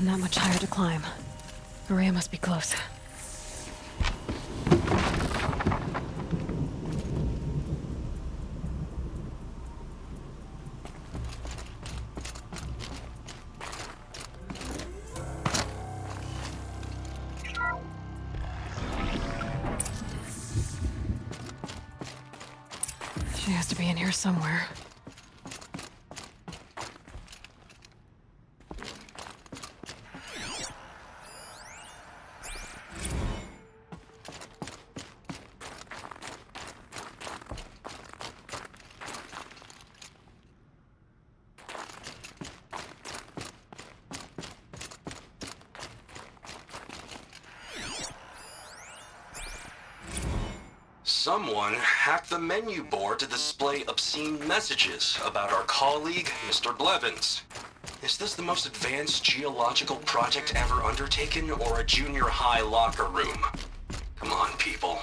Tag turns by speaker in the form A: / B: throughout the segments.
A: Not much higher to climb. Ourea must be close. She has to be in here somewhere.
B: Someone hacked the menu board to display obscene messages about our colleague, Mr. Blevins. Is this the most advanced geological project ever undertaken, or a junior high locker room? Come on, people.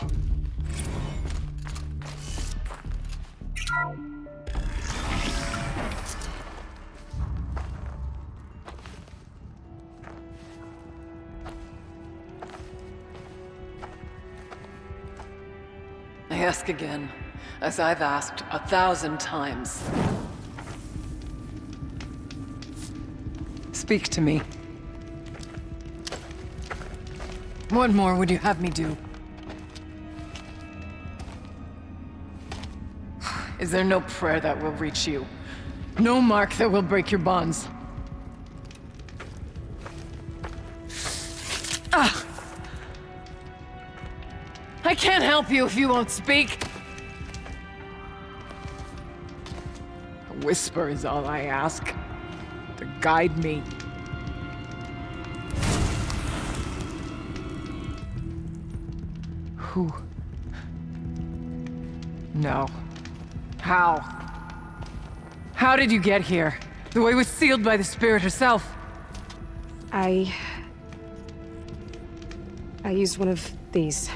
C: I ask again, as I've asked 1,000 times. Speak to me. What more would you have me do? Is there no prayer that will reach you? No mark that will break your bonds? Ah! I can't help you if you won't speak. A whisper is all I ask, to guide me. Who? No. How? How did you get here? The way was sealed by the Spirit herself.
A: I used one of these.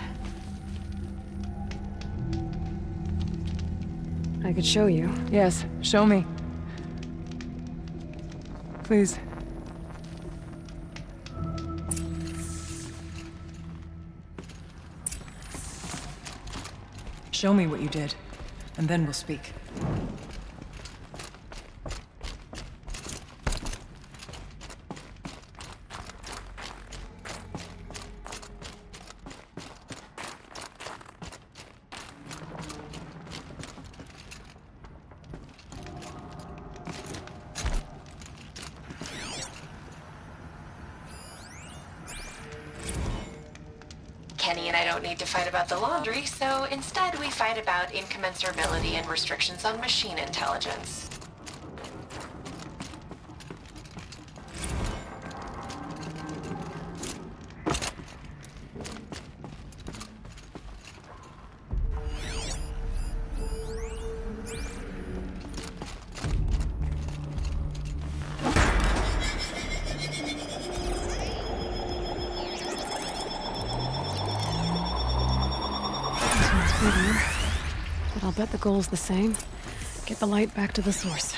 A: I could show you.
C: Yes, show me. Please. Show me what you did, and then we'll speak.
D: Kenny and I don't need to fight about the laundry, so instead we fight about incommensurability and restrictions on machine intelligence.
A: Bigger, but I'll bet the goal's the same. Get the light back to the source.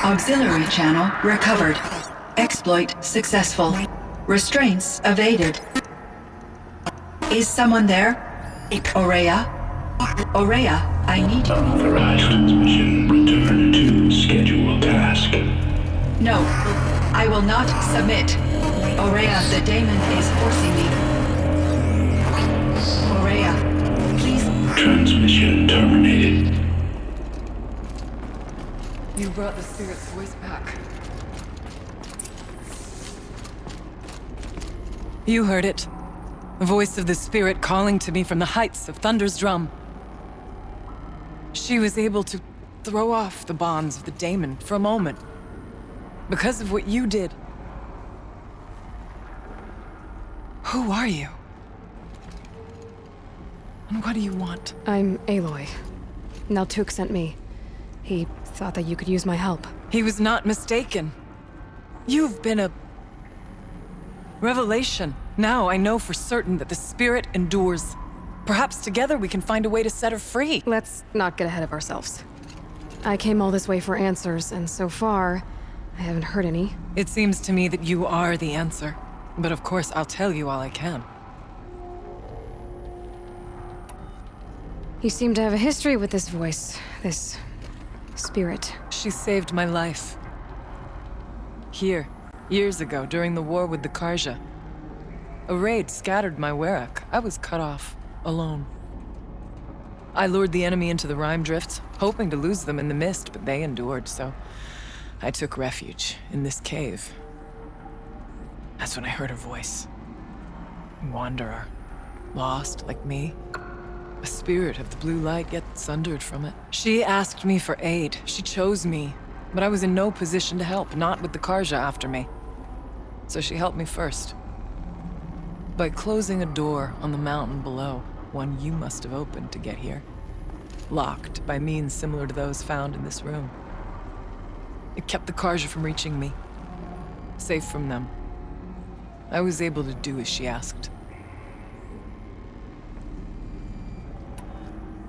E: Auxiliary channel recovered. Exploit successful. Restraints evaded. Is someone there? Ourea? Ourea, I need you.
F: Unauthorized transmission. Return to scheduled task.
E: No, I will not submit. Ourea, the daemon is forcing me. Ourea, please.
F: Transmission terminated.
C: You brought the spirit's voice back. You heard it. The voice of the spirit calling to me from the heights of Thunder's drum. She was able to throw off the bonds of the daemon for a moment. Because of what you did. Who are you? And what do you want?
A: I'm Aloy. Naltuk sent me. He thought that you could use my help.
C: He was not mistaken. You've been a revelation. Now I know for certain that the spirit endures. Perhaps together we can find a way to set her free.
A: Let's not get ahead of ourselves. I came all this way for answers, and so far, I haven't heard any.
C: It seems to me that you are the answer. But of course, I'll tell you all I can.
A: You seem to have a history with this voice, this spirit.
C: She saved my life. Here, years ago, during the war with the Karja. A raid scattered my Werak. I was cut off, alone. I lured the enemy into the Rime Drifts, hoping to lose them in the mist, but they endured, so I took refuge in this cave. That's when I heard her voice. A wanderer, lost like me. A spirit of the blue light, yet sundered from it. She asked me for aid. She chose me, but I was in no position to help, not with the Karja after me. So she helped me first. By closing a door on the mountain below, one you must have opened to get here. Locked by means similar to those found in this room. It kept the Karja from reaching me. Safe from them. I was able to do as she asked.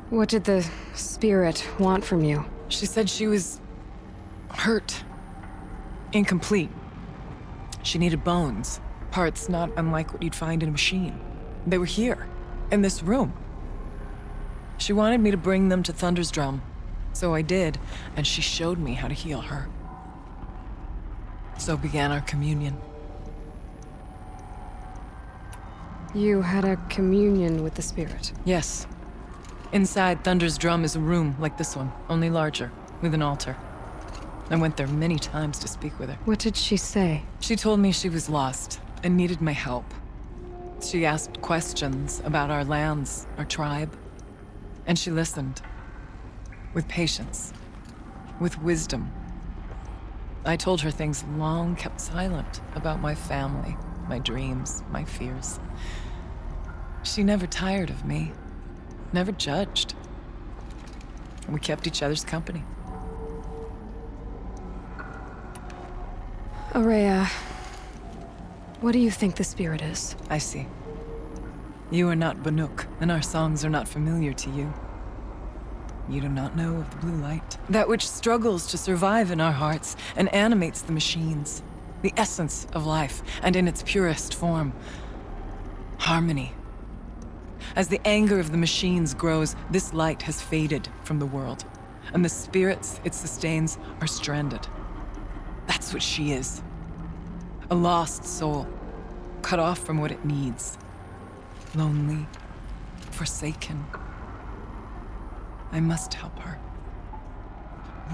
A: What did the spirit want from you?
C: She said she was hurt. Incomplete. She needed bones. Parts not unlike what you'd find in a machine. They were here, in this room. She wanted me to bring them to Thunder's drum. So I did, and she showed me how to heal her. So began our communion.
A: You had a communion with the spirit.
C: Yes. Inside Thunder's drum is a room like this one, only larger, with an altar. I went there many times to speak with her.
A: What did she say?
C: She told me she was lost and needed my help. She asked questions about our lands, our tribe, and she listened. With patience, with wisdom. I told her things long kept silent about my family, my dreams, my fears. She never tired of me. Never judged. We kept each other's company.
A: Ourea, what do you think the spirit is?
C: I see. You are not Banuk, and our songs are not familiar to you. You do not know of the blue light. That which struggles to survive in our hearts and animates the machines. The essence of life, and in its purest form. Harmony. As the anger of the machines grows, this light has faded from the world, and the spirits it sustains are stranded. That's what she is. A lost soul, cut off from what it needs. Lonely, forsaken. I must help her.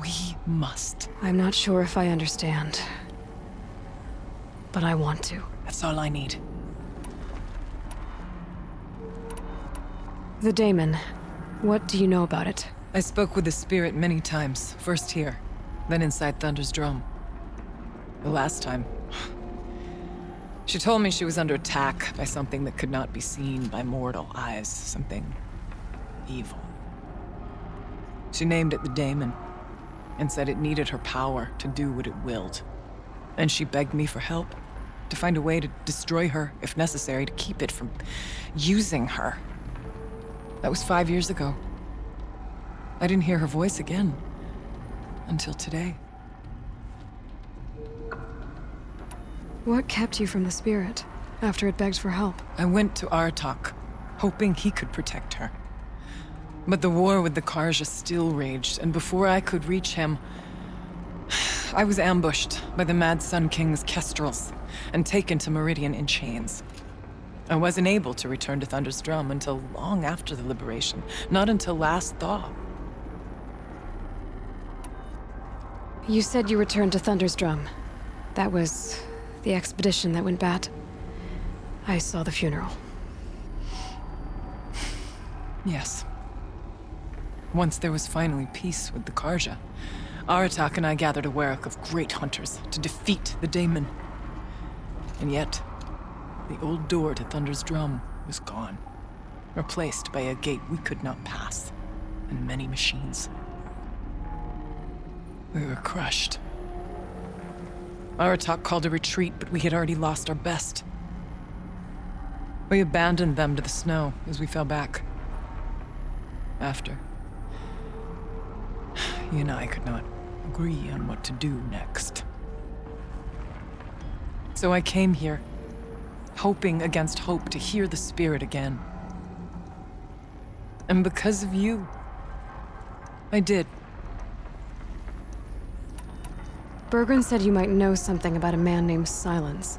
C: We must.
A: I'm not sure if I understand, but I want to.
C: That's all I need.
A: The daemon, what do you know about it?
C: I spoke with the spirit many times, first here, then inside Thunder's drum. The last time, she told me she was under attack by something that could not be seen by mortal eyes, something evil. She named it the daemon, and said it needed her power to do what it willed. And she begged me for help, to find a way to destroy her, if necessary, to keep it from using her. That was 5 years ago. I didn't hear her voice again. Until today.
A: What kept you from the spirit after it begged for help?
C: I went to Artak, hoping he could protect her. But the war with the Karja still raged, and before I could reach him, I was ambushed by the Mad Sun King's kestrels and taken to Meridian in chains. I wasn't able to return to Thunder's Drum until long after the liberation, not until last thaw.
A: You said you returned to Thunder's Drum. That was the expedition that went bad. I saw the funeral.
C: Yes. Once there was finally peace with the Karja, Aratak and I gathered a Werak of great hunters to defeat the Daemon. And yet, the old door to Thunder's Drum was gone, replaced by a gate we could not pass, and many machines. We were crushed. Aratak called a retreat, but we had already lost our best. We abandoned them to the snow as we fell back. After, you and I could not agree on what to do next. So I came here, hoping against hope to hear the spirit again. And because of you, I did.
A: Bergren said you might know something about a man named Silence.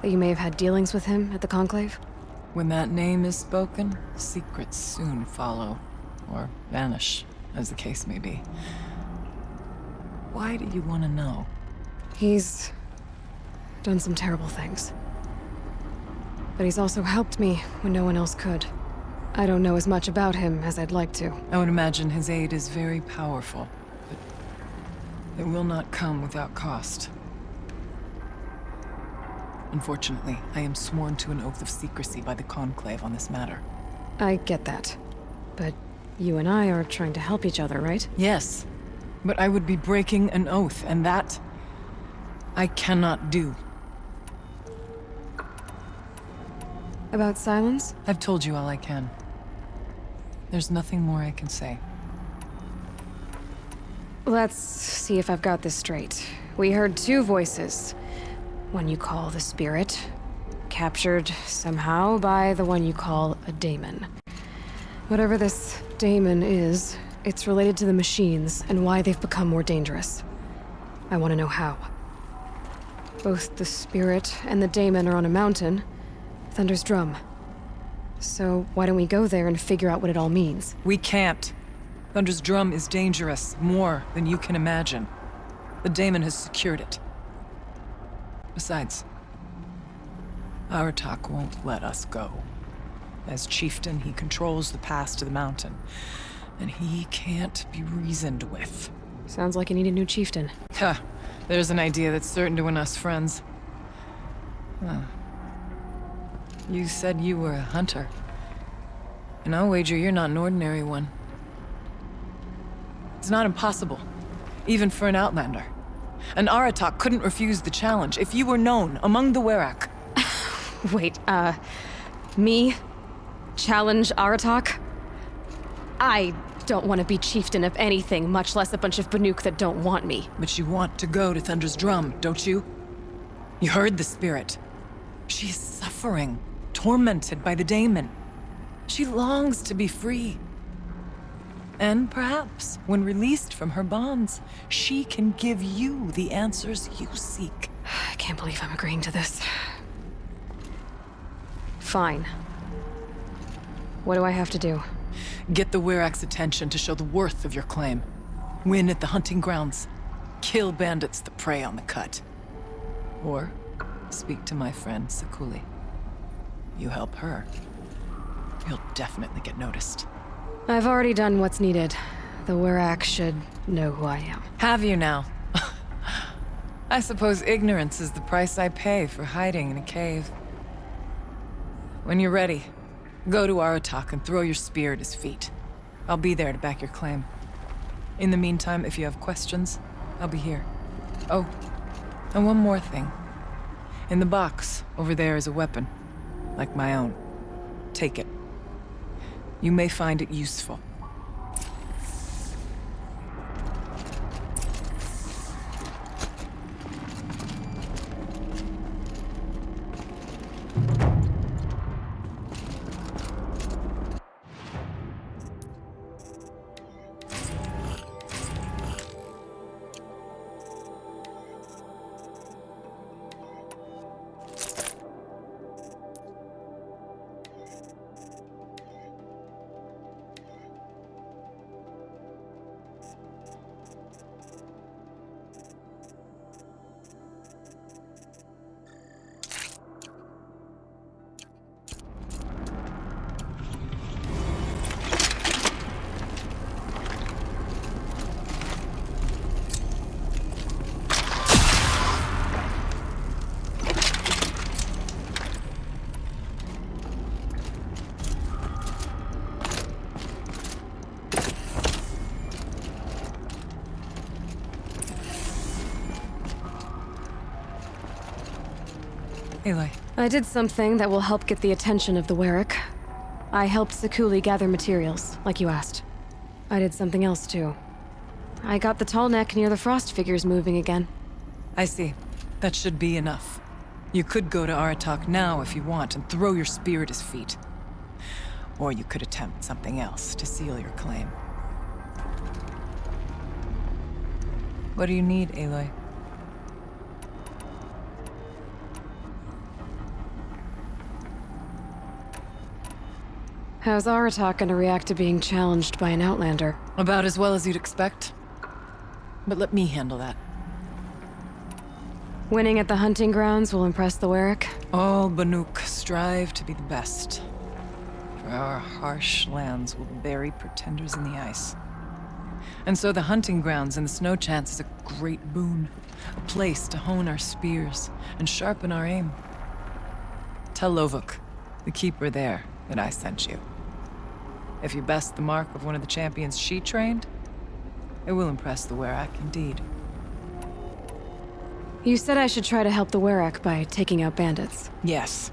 A: That you may have had dealings with him at the Conclave?
C: When that name is spoken, secrets soon follow, or vanish, as the case may be. Why do you want to know?
A: He's done some terrible things. But he's also helped me when no one else could. I don't know as much about him as I'd like to.
C: I would imagine his aid is very powerful, but it will not come without cost. Unfortunately, I am sworn to an oath of secrecy by the Conclave on this matter.
A: I get that. But you and I are trying to help each other, right?
C: Yes, but I would be breaking an oath, and that I cannot do.
A: About Silence?
C: I've told you all I can. There's nothing more I can say.
A: Let's see if I've got this straight. We heard two voices. One you call the Spirit, captured somehow by the one you call a Daemon. Whatever this Daemon is, it's related to the machines and why they've become more dangerous. I want to know how. Both the Spirit and the Daemon are on a mountain, Thunder's Drum. So why don't we go there and figure out what it all means?
C: We can't. Thunder's Drum is dangerous, more than you can imagine. The Daemon has secured it. Besides, Aratak won't let us go. As chieftain, he controls the pass to the mountain, and he can't be reasoned with.
A: Sounds like you need a new chieftain.
C: Ha! There's an idea that's certain to win us friends. Huh. You said you were a hunter. And I'll wager you're not an ordinary one. It's not impossible, even for an outlander. And Aratak couldn't refuse the challenge if you were known among the Werak.
A: Wait, me? Challenge Aratak? I don't want to be chieftain of anything, much less a bunch of Banuk that don't want me.
C: But you want to go to Thunder's Drum, don't you? You heard the spirit. She is suffering, tormented by the Daemon. She longs to be free. And perhaps, when released from her bonds, she can give you the answers you seek.
A: I can't believe I'm agreeing to this. Fine. What do I have to do?
C: Get the Werak's attention to show the worth of your claim. Win at the hunting grounds. Kill bandits that prey on the cut. Or speak to my friend Sakuli. You help her, you'll definitely get noticed.
A: I've already done what's needed. The Werak should know who I am.
C: Have you now? I suppose ignorance is the price I pay for hiding in a cave. When you're ready, go to Aratak and throw your spear at his feet. I'll be there to back your claim. In the meantime, if you have questions, I'll be here. Oh, and one more thing. In the box, over there is a weapon, like my own. Take it. You may find it useful. Aloy.
A: I did something that will help get the attention of the Warwick. I helped Sekuli gather materials, like you asked. I did something else too. I got the tall neck near the frost figures moving again.
C: I see. That should be enough. You could go to Aratak now if you want and throw your spear at his feet. Or you could attempt something else to seal your claim. What do you need, Aloy?
A: How's Aratak gonna react to being challenged by an Outlander?
C: About as well as you'd expect. But let me handle that.
A: Winning at the hunting grounds will impress the Warwick.
C: All Banuk strive to be the best. For our harsh lands will bury pretenders in the ice. And so the hunting grounds and the snow chance is a great boon. A place to hone our spears and sharpen our aim. Tell Lovuk, the keeper there, that I sent you. If you best the mark of one of the champions she trained, it will impress the Werak indeed.
A: You said I should try to help the Warwick by taking out bandits.
C: Yes.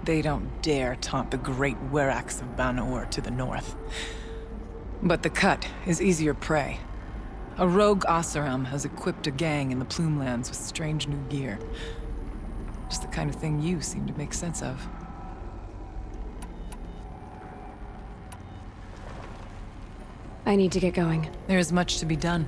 C: They don't dare taunt the great Weraks of Banur to the north. But the Cut is easier prey. A rogue Oseram has equipped a gang in the Plumelands with strange new gear. Just the kind of thing you seem to make sense of.
A: I need to get going.
C: There is much to be done.